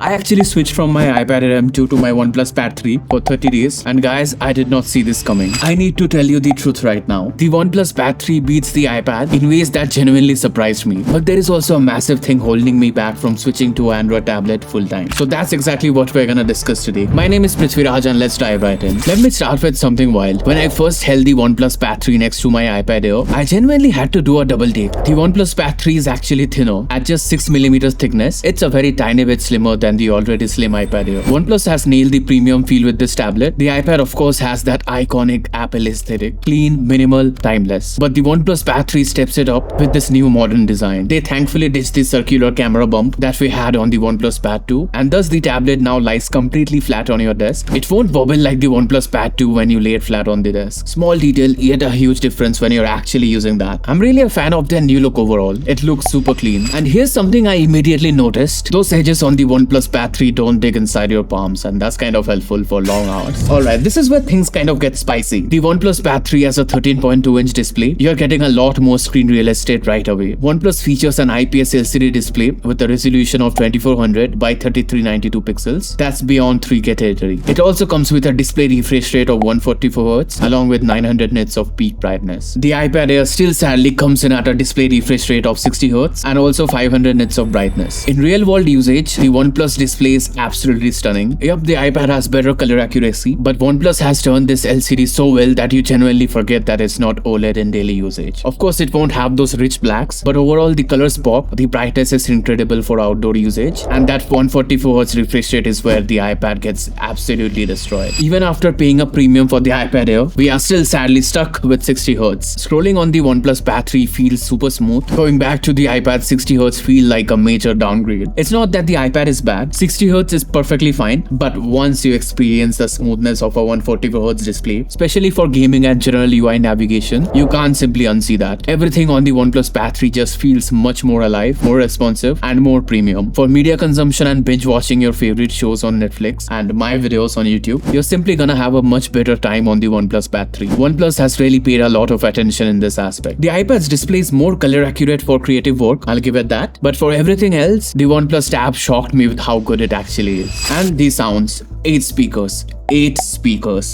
I actually switched from my iPad Air M2 to my OnePlus Pad 3 for 30 days, and guys, I did not see this coming. I need to tell you the truth right now. The OnePlus Pad 3 beats the iPad in ways that genuinely surprised me. But there is also a massive thing holding me back from switching to an Android tablet full time. So that's exactly what we're gonna discuss today. My name is Prithviraj and let's dive right in. Let me start with something wild. When I first held the OnePlus Pad 3 next to my iPad Air, I genuinely had to do a double take. The OnePlus Pad 3 is actually thinner. At just 6mm thickness, it's a very tiny bit slimmer than the already slim iPad Air. OnePlus has nailed the premium feel with this tablet. The iPad of course has that iconic Apple aesthetic. Clean, minimal, timeless. But the OnePlus Pad 3 steps it up with this new modern design. They thankfully ditched the circular camera bump that we had on the OnePlus Pad 2, and thus the tablet now lies completely flat on your desk. It won't wobble like the OnePlus Pad 2 when you lay it flat on the desk. Small detail, yet a huge difference when you're actually using that. I'm really a fan of their new look overall. It looks super clean. And here's something I immediately noticed. Those edges on the OnePlus Pad 3 don't dig inside your palms, and that's kind of helpful for long hours. Alright, this is where things kind of get spicy. The OnePlus Pad 3 has a 13.2-inch display. You're getting a lot more screen real estate right away. OnePlus features an IPS LCD display with a resolution of 2400 by 3392 pixels. That's beyond 3K territory. It also comes with a display refresh rate of 144Hz along with 900 nits of peak brightness. The iPad Air still sadly comes in at a display refresh rate of 60Hz and also 500 nits of brightness. In real world usage, the OnePlus display is absolutely stunning. Yup, the iPad has better color accuracy, but OnePlus has turned this LCD so well that you genuinely forget that it's not OLED in daily usage. Of course, it won't have those rich blacks, but overall the colors pop, the brightness is incredible for outdoor usage, and that 144Hz refresh rate is where the iPad gets absolutely destroyed. Even after paying a premium for the iPad Air, we are still sadly stuck with 60Hz. Scrolling on the OnePlus Pad 3 feels super smooth. Going back to the iPad, 60Hz feel like a major downgrade. It's not that the iPad is bad, 60Hz is perfectly fine, but once you experience the smoothness of a 144Hz display, especially for gaming and general UI navigation, you can't simply unsee that. Everything on the OnePlus Pad 3 just feels much more alive, more responsive, and more premium. For media consumption and binge watching your favorite shows on Netflix and my videos on YouTube, you're simply gonna have a much better time on the OnePlus Pad 3. OnePlus has really paid a lot of attention in this aspect. The iPad's display is more color accurate for creative work, I'll give it that, but for everything else, the OnePlus Tab shocked me with how good it actually is. And the sounds, 8 speakers.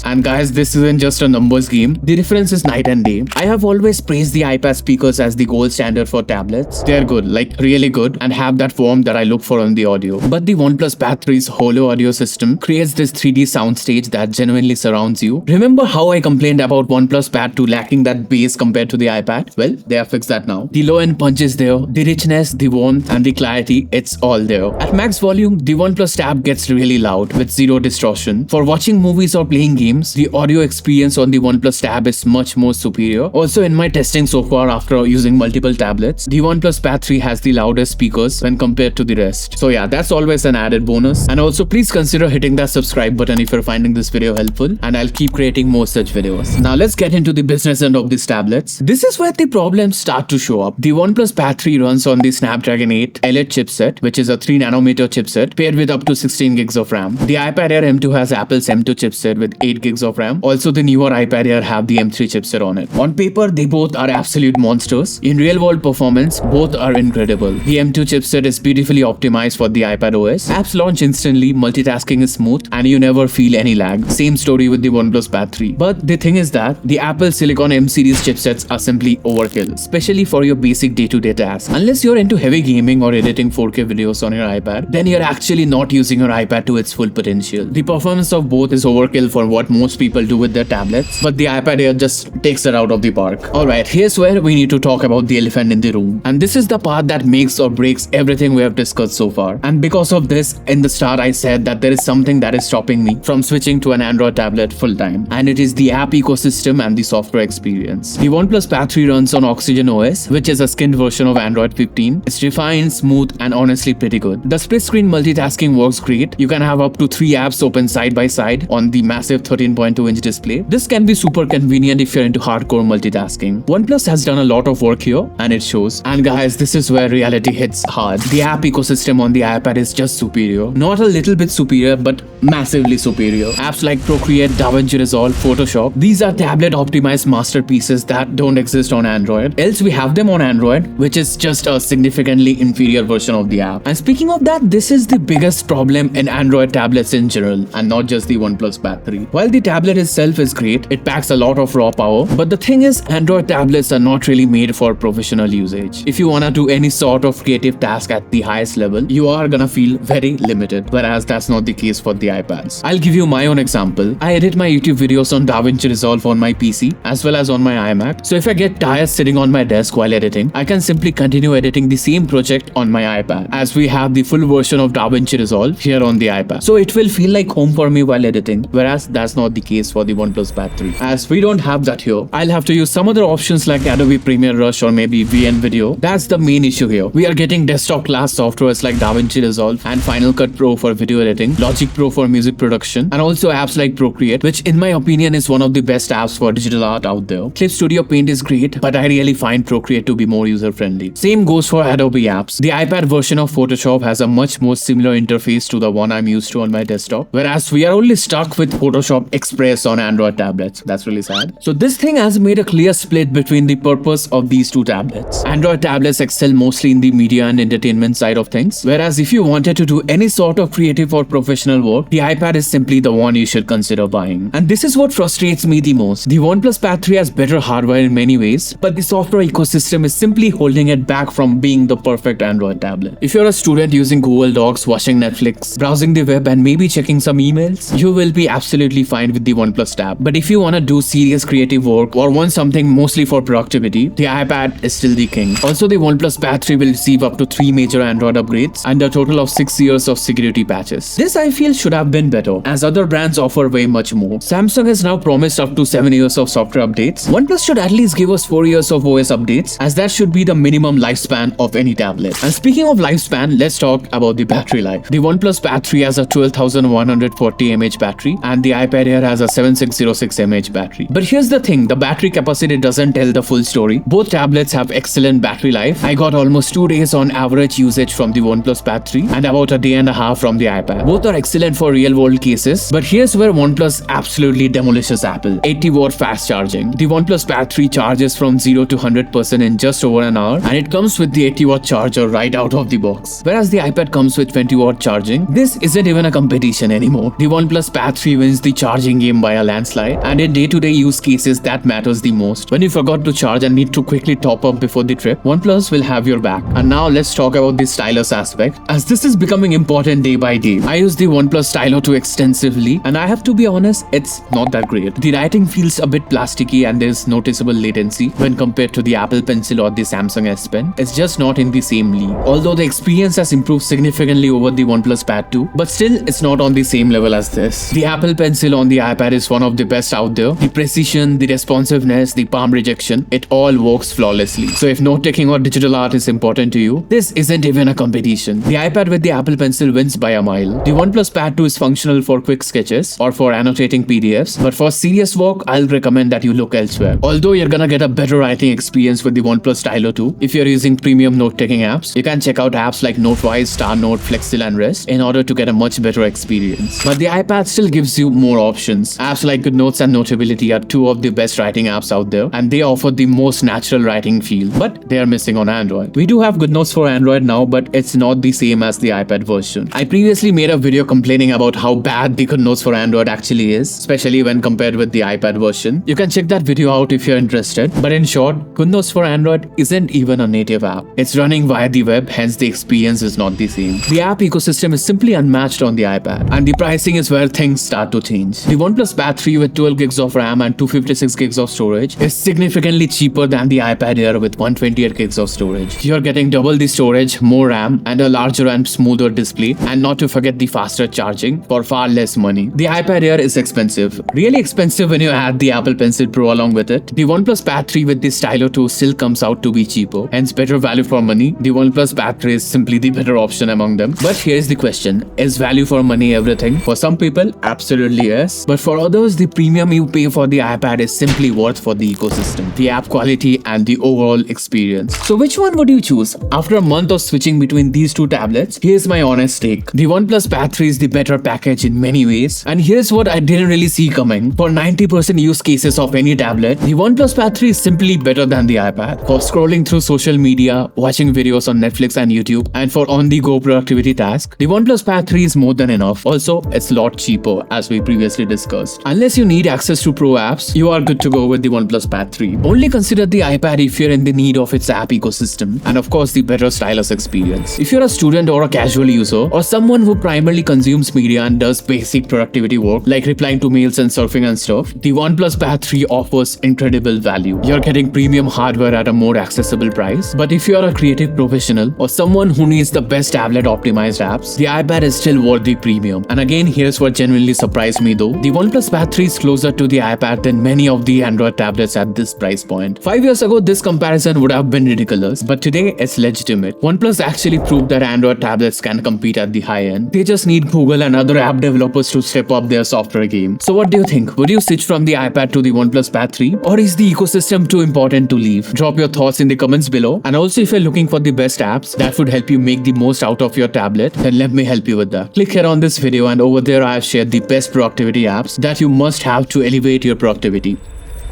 And guys, this isn't just a numbers game. The difference is night and day. I have always praised the iPad speakers as the gold standard for tablets. They're good, like really good, and have that warmth that I look for on the audio. But the OnePlus Pad 3's holo audio system creates this 3D soundstage that genuinely surrounds you. Remember how I complained about OnePlus Pad 2 lacking that bass compared to the iPad? Well, they have fixed that now. The low end punch is there, the richness, the warmth, and the clarity, it's all there. At max volume, the OnePlus Tab gets really loud with zero distortion. For watching movies or playing games, the audio experience on the OnePlus Tab is much more superior. Also, in my testing so far after using multiple tablets, the OnePlus Pad 3 has the loudest speakers when compared to the rest. So yeah, that's always an added bonus. And also please consider hitting that subscribe button if you're finding this video helpful, and I'll keep creating more such videos. Now let's get into the business end of these tablets. This is where the problems start to show up. The OnePlus Pad 3 runs on the Snapdragon 8 Elite chipset, which is a 3nm chipset paired with up to 16 gigs of RAM. The iPad Air M2 has Apple's M2 chipset with 8 gigs of RAM. Also, the newer iPad Air have the M3 chipset on it. On paper, they both are absolute monsters. In real world performance, both are incredible. The M2 chipset is beautifully optimized for the iPad OS. Apps launch instantly, multitasking is smooth, and you never feel any lag. Same story with the OnePlus Pad 3. But the thing is that the Apple Silicon M series chipsets are simply overkill, especially for your basic day-to-day tasks. Unless you're into heavy gaming or editing 4K videos on your iPad, then you're actually not using your iPad to its full potential. The performance of both is overkill for what most people do with their tablets, but the iPad Air just takes it out of the park. Alright, here's where we need to talk about the elephant in the room. And this is the part that makes or breaks everything we have discussed so far. And because of this, in the start I said that there is something that is stopping me from switching to an Android tablet full time. And it is the app ecosystem and the software experience. The OnePlus Pad 3 runs on Oxygen OS, which is a skinned version of Android 15. It's refined, smooth, and honestly pretty good. The split screen multitasking works great. You can have up to 3 apps open side by side on the massive 13.2-inch display. This can be super convenient if you're into hardcore multitasking. OnePlus has done a lot of work here and it shows. And guys, this is where reality hits hard. The app ecosystem on the iPad is just superior. Not a little bit superior, but massively superior. Apps like Procreate, DaVinci Resolve, Photoshop, these are tablet optimized masterpieces that don't exist on Android. Else we have them on Android, which is just a significantly inferior version of the app. And speaking of that, this is the biggest problem in Android tablets in general, and not just the OnePlus Pad 3. While the tablet itself is great, it packs a lot of raw power, but the thing is, Android tablets are not really made for professional usage. If you wanna do any sort of creative task at the highest level, you are gonna feel very limited, whereas that's not the case for the iPads. I'll give you my own example. I edit my YouTube videos on DaVinci Resolve on my PC as well as on my iMac. So if I get tired sitting on my desk while editing, I can simply continue editing the same project on my iPad, as we have the full version of DaVinci Resolve here on the iPad. So it will feel like home for me while editing, whereas that's not the case for the OnePlus Pad 3. As we don't have that here, I'll have to use some other options like Adobe Premiere Rush or maybe VN Video. That's the main issue here. We are getting desktop class softwares like DaVinci Resolve and Final Cut Pro for video editing, Logic Pro for music production, and also apps like Procreate, which in my opinion is one of the best apps for digital art out there. Clip Studio Paint is great, but I really find Procreate to be more user-friendly. Same goes for Adobe apps. The iPad version of Photoshop has a much more similar interface to the one I'm used to on my desktop, whereas we are only stuck with Photoshop Express on Android tablets. That's really sad. So this thing has made a clear split between the purpose of these two tablets. Android tablets excel mostly in the media and entertainment side of things, whereas if you wanted to do any sort of creative or professional work, the iPad is simply the one you should consider buying. And this is what frustrates me the most. The OnePlus Pad 3 has better hardware in many ways, but the software ecosystem is simply holding it back from being the perfect Android tablet. If you're a student using Google Docs, watching Netflix, browsing the web and maybe checking some emails, you will be absolutely fine with the OnePlus Tab. But if you want to do serious creative work or want something mostly for productivity, the iPad is still the king. Also, the OnePlus Pad 3 will receive up to 3 major Android upgrades and a total of 6 years of security patches. This I feel should have been better, as other brands offer way much more. Samsung has now promised up to 7 years of software updates. OnePlus should at least give us 4 years of OS updates, as that should be the minimum lifespan of any tablet. And speaking of lifespan, let's talk about the battery life. The OnePlus Pad 3 has a 12,140 mAh battery and the iPad Air has a 7606 mAh battery. But here's the thing, the battery capacity doesn't tell the full story. Both tablets have excellent battery life. I got almost 2 days on average usage from the OnePlus Pad 3 and about a day and a half from the iPad. Both are excellent for real world cases, but here's where OnePlus absolutely demolishes Apple. 80-watt fast charging. The OnePlus Pad 3 charges from 0 to 100% in just over an hour, and it comes with the 80-watt charger right out of the box. Whereas the iPad comes with 20-watt charging. This isn't even a competition anymore. The OnePlus Pad 3 wins the charging game by a landslide, and in day-to-day use cases that matters the most. When you forgot to charge and need to quickly top up before the trip, OnePlus will have your back. And now let's talk about the stylus aspect, as this is becoming important day by day. I use the OnePlus Stylo 2 extensively, and I have to be honest, it's not that great. The writing feels a bit plasticky and there's noticeable latency when compared to the Apple Pencil or the Samsung S Pen. It's just not in the same league. Although the experience has improved significantly over the OnePlus Pad 2, but still it's not on the same level as this. The Apple Pencil on the iPad is one of the best out there. The precision, the responsiveness, the palm rejection, it all works flawlessly. So if note-taking or digital art is important to you, this isn't even a competition. The iPad with the Apple Pencil wins by a mile. The OnePlus Pad 2 is functional for quick sketches or for annotating PDFs, but for serious work, I'll recommend that you look elsewhere. Although you're gonna get a better writing experience with the OnePlus Stylo 2, if you're using premium note-taking apps, you can check out apps like Notewise, StarNote, Flexil and Rest in order to get a much better experience. But the iPad still gives you more options. Apps like GoodNotes and Notability are two of the best writing apps out there, and they offer the most natural writing feel, but they are missing on Android. We do have GoodNotes for Android now, but it's not the same as the iPad version. I previously made a video complaining about how bad the GoodNotes for Android actually is, especially when compared with the iPad version. You can check that video out if you're interested. But in short, GoodNotes for Android isn't even a native app. It's running via the web, hence the experience is not the same. The app ecosystem is simply unmatched on the iPad, and the pricing is where things start to change. The OnePlus Pad 3 with 12 gigs of RAM and 256 gigs of storage is significantly cheaper than the iPad Air with 128 gigs of storage. You're getting double the storage, more RAM, and a larger and smoother display, and not to forget the faster charging for far less money. The iPad Air is expensive, really expensive when you add the Apple Pencil Pro along with it. The OnePlus Pad 3 with the Stylo 2 still comes out to be cheaper, hence better value for money. The OnePlus Pad 3 is simply the better option among them. But here's the question, is value for money me everything? For some people, absolutely yes. But for others, the premium you pay for the iPad is simply worth for the ecosystem, the app quality and the overall experience. So which one would you choose? After a month of switching between these two tablets, here's my honest take. The OnePlus Pad 3 is the better package in many ways. And here's what I didn't really see coming. For 90% use cases of any tablet, the OnePlus Pad 3 is simply better than the iPad. For scrolling through social media, watching videos on Netflix and YouTube, and for on-the-go productivity tasks, the OnePlus Pad 3 is more than enough. Also, it's a lot cheaper as we previously discussed. Unless you need access to pro apps, you are good to go with the OnePlus Pad 3. Only consider the iPad if you're in the need of its app ecosystem and of course the better stylus experience. If you're a student or a casual user or someone who primarily consumes media and does basic productivity work like replying to mails and surfing and stuff, the OnePlus Pad 3 offers incredible value. You're getting premium hardware at a more accessible price. But if you're a creative professional or someone who needs the best tablet optimized apps, the iPad is still worth the premium. And again, here's what genuinely surprised me though. The OnePlus Pad 3 is closer to the iPad than many of the Android tablets at this price point. 5 years ago, this comparison would have been ridiculous, but today it's legitimate. OnePlus actually proved that Android tablets can compete at the high end. They just need Google and other app developers to step up their software game. So what do you think? Would you switch from the iPad to the OnePlus Pad 3? Or is the ecosystem too important to leave? Drop your thoughts in the comments below. And also if you're looking for the best apps that would help you make the most out of your tablet, then let me help you with that. Click here on this video and over there I have shared the best productivity apps that you must have to elevate your productivity.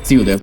See you there.